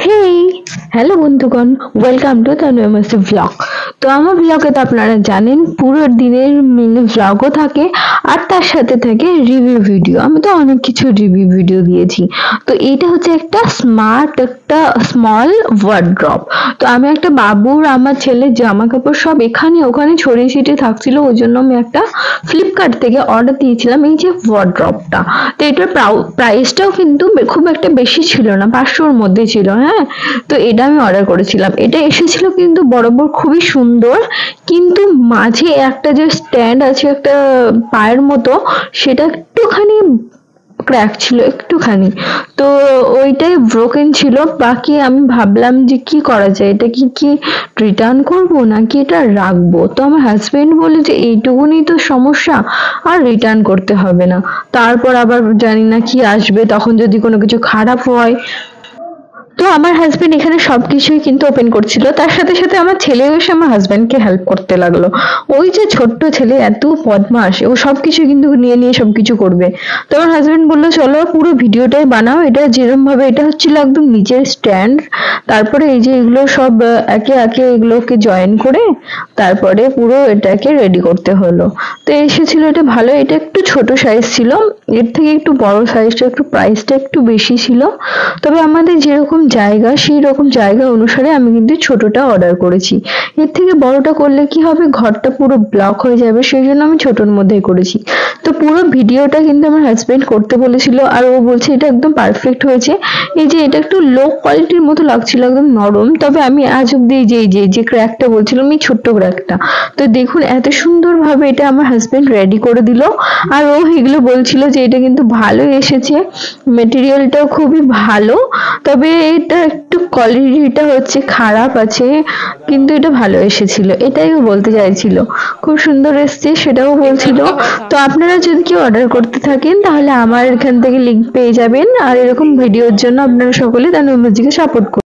হেই, hello বন্ধুগণ, welcome to তনুমসি blog. তো আমার ব্লগে তো আপনারা জানেন পুরো দিনের মিনি ব্লগও থাকে আর তার সাথে থাকে রিভিউ ভিডিও। আমি তো অনেক কিছু রিভিউ ভিডিও দিয়েছি। তো এইটা হচ্ছে একটা একটা স্মল ওয়ার্ড্রপ। তো আমি একটা বাবুর আমার ছেলের জামা কাপড় সব এখানে ওখানে ছড়িয়ে ছিটিয়ে থাকছিল, ওই জন্য আমি একটা ফ্লিপকার্ট থেকে অর্ডার দিয়েছিলাম এই যে ওয়ার্ড্রপটা। তো এটার প্রাইসটাও কিন্তু খুব একটা বেশি ছিল না, 500-র মধ্যে ছিল। হ্যাঁ, তো এটা আমি অর্ডার করেছিলাম। এটা এসেছিল কিন্তু বরাবর খুবই সুন্দর, কিন্তু মাঝে একটা যে স্ট্যান্ড আছে একটা পায়ের মতো, সেটা একটুখানি ক্র্যাক ছিল একটুখানি। তো ওইটাই ব্রোকেন ছিল। বাকি আমি ভাবলাম যে কি করা যায়, এটা কি রিটার্ন করব নাকি এটা রাখবো। তো আমার হাজবেন্ড বলে যে এইটুকুনি তো সমস্যা, আর রিটার্ন করতে হবে না। তারপর আবার জানি না কি আসবে, তখন যদি কোনো কিছু খারাপ হয়। তো আমার হাজবেন্ড এখানে সবকিছুই কিন্তু ওপেন করছিল, তার সাথে সাথে আমার ছেলেও এসে আমার হাজবেন্ডকে হেল্প করতে লাগলো। ওই যে ছোট্ট ছেলে এত বদমাস, ও সবকিছু কিন্তু নিয়ে নিয়ে সবকিছু করবে। তো আমার হাজবেন্ড বললো চলো পুরো ভিডিওটাই বানাও। এটা যেরকম ভাবে, এটা হচ্ছিল একদম নিচের স্ট্যান্ড, তারপরে এই যে এগুলো সব একে একে এগুলোকে জয়েন করে তারপরে পুরো এটাকে রেডি করতে হলো। তো এসেছিল এটা ভালো, এটা একটু ছোট সাইজ ছিল, এর থেকে একটু বড় সাইজটা, একটু প্রাইসটা একটু বেশি ছিল। তবে আমাদের যেরকম জায়গা সেই রকম জায়গা অনুসারে আমি কিন্তু ছোটটা অর্ডার করেছি। এর থেকে বড়টা করলে কি হবে, ঘরটা পুরো ব্লক হয়ে যাবে, সেই জন্য আমি ছোটর মধ্যেই করেছি। তো পুরো ভিডিওটা কিন্তু আমার হাজবেন্ড করতে বলেছিল, আর ও বলছে এটা একদম পারফেক্ট হয়েছে। এই যে এটা একটু লো কোয়ালিটির মতো লাগছিল, একদম নরম। তবে আমি আজ অব্দি যে ক্র্যাকটা বলছিলাম, এই ছোট্ট ক্র্যাকটা, তো দেখুন এত সুন্দর ভাবে এটা আমার হাজবেন্ড রেডি করে দিল। আর ও এগুলো বলছিল যে এটা কিন্তু ভালো এসেছে, মেটেরিয়ালটাও খুবই ভালো। তবে এটা একটু কোয়ালিটিটা হচ্ছে খারাপ আছে, কিন্তু এটা ভালো এসেছিল, এটাই ও বলতে চাইছিল। খুব সুন্দর এসছে সেটাও বলছিল। তো আপনারা যদি কেউ অর্ডার করতে থাকেন তাহলে আমার এখান থেকে লিংক পেয়ে যাবেন। আর এরকম ভিডিওর জন্য আপনারা সকলে তানুর মিউজিকে সাপোর্ট করুন।